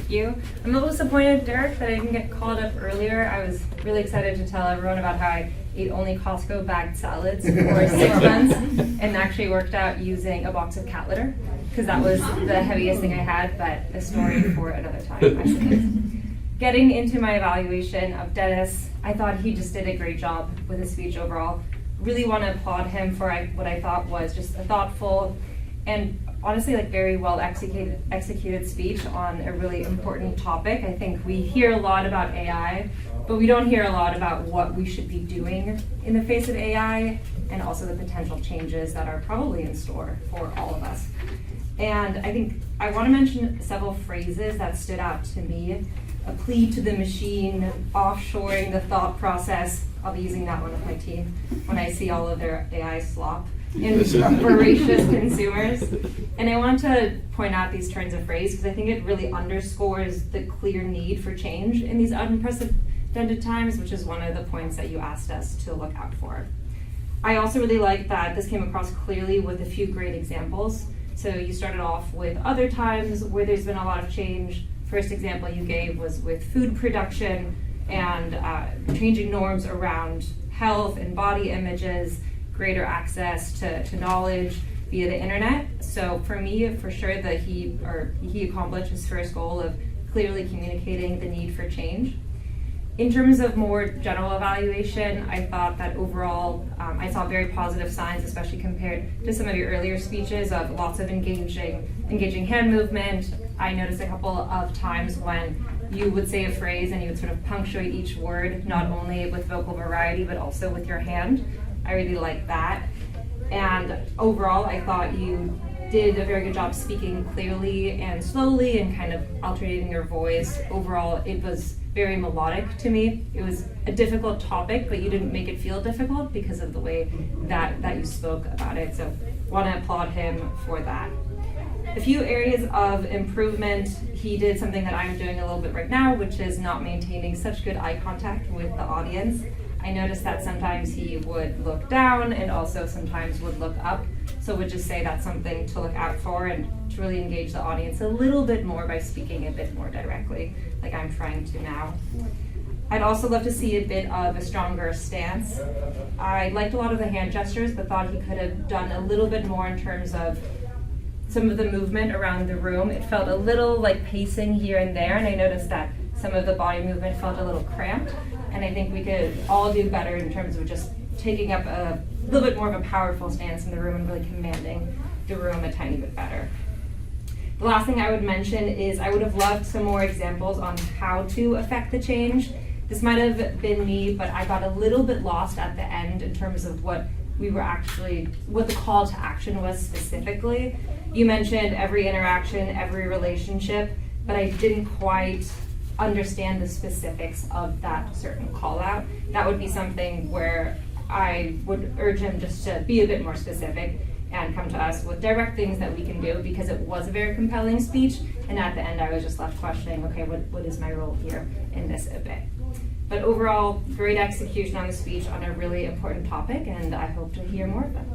Thank you. I'm a little disappointed, Derek, that I didn't get called up earlier. I was really excited to tell everyone about how I ate only Costco bagged salads for 6 months and actually worked out using a box of cat litter because that was the heaviest thing I had, but a story for another time, I suppose. Getting into my evaluation of Dennis, I thought he just did a great job with his speech overall. Really want to applaud him for what I thought was just a thoughtful and honestly very well executed speech on a really important topic. I think we hear a lot about AI, but we don't hear a lot about what we should be doing in the face of AI and also the potential changes that are probably in store for all of us. And I think I want to mention several phrases that stood out to me. A plea to the machine, offshoring the thought process. I'll be using that one with my team when I see all of their AI slop. And voracious consumers. And I want to point out these turns of phrase because I think it really underscores the clear need for change in these unprecedented times, which is one of the points that you asked us to look out for. I also really like that this came across clearly with a few great examples. So you started off with other times where there's been a lot of change. First example you gave was with food production and changing norms around health and body images, greater access to knowledge via the internet. So for me, for sure that he accomplished his first goal of clearly communicating the need for change. In terms of more general evaluation, I thought that overall, I saw very positive signs, especially compared to some of your earlier speeches of lots of engaging hand movement. I noticed a couple of times when you would say a phrase and you would sort of punctuate each word, not only with vocal variety, but also with your hand. I really liked that. And overall, I thought you did a very good job speaking clearly and slowly and kind of alternating your voice. Overall, it was very melodic to me. It was a difficult topic, but you didn't make it feel difficult because of the way that you spoke about it. So want to applaud him for that. A few areas of improvement. He did something that I'm doing a little bit right now, which is not maintaining such good eye contact with the audience. I noticed that sometimes he would look down and also sometimes would look up. So would just say that's something to look out for and to really engage the audience a little bit more by speaking a bit more directly, like I'm trying to now. I'd also love to see a bit of a stronger stance. I liked a lot of the hand gestures, but thought he could have done a little bit more in terms of some of the movement around the room. It felt a little like pacing here and there, and I noticed that some of the body movement felt a little cramped. And I think we could all do better in terms of just taking up a little bit more of a powerful stance in the room and really commanding the room a tiny bit better. The last thing I would mention is I would have loved some more examples on how to affect the change. This might have been me, but I got a little bit lost at the end in terms of what the call to action was specifically. You mentioned every interaction, every relationship, but I didn't quite understand the specifics of that certain call out. That would be something where I would urge him just to be a bit more specific and come to us with direct things that we can do, because it was a very compelling speech, and at the end I was just left questioning, okay, what is my role here in this a bit? But overall, great execution on the speech on a really important topic, and I hope to hear more of them.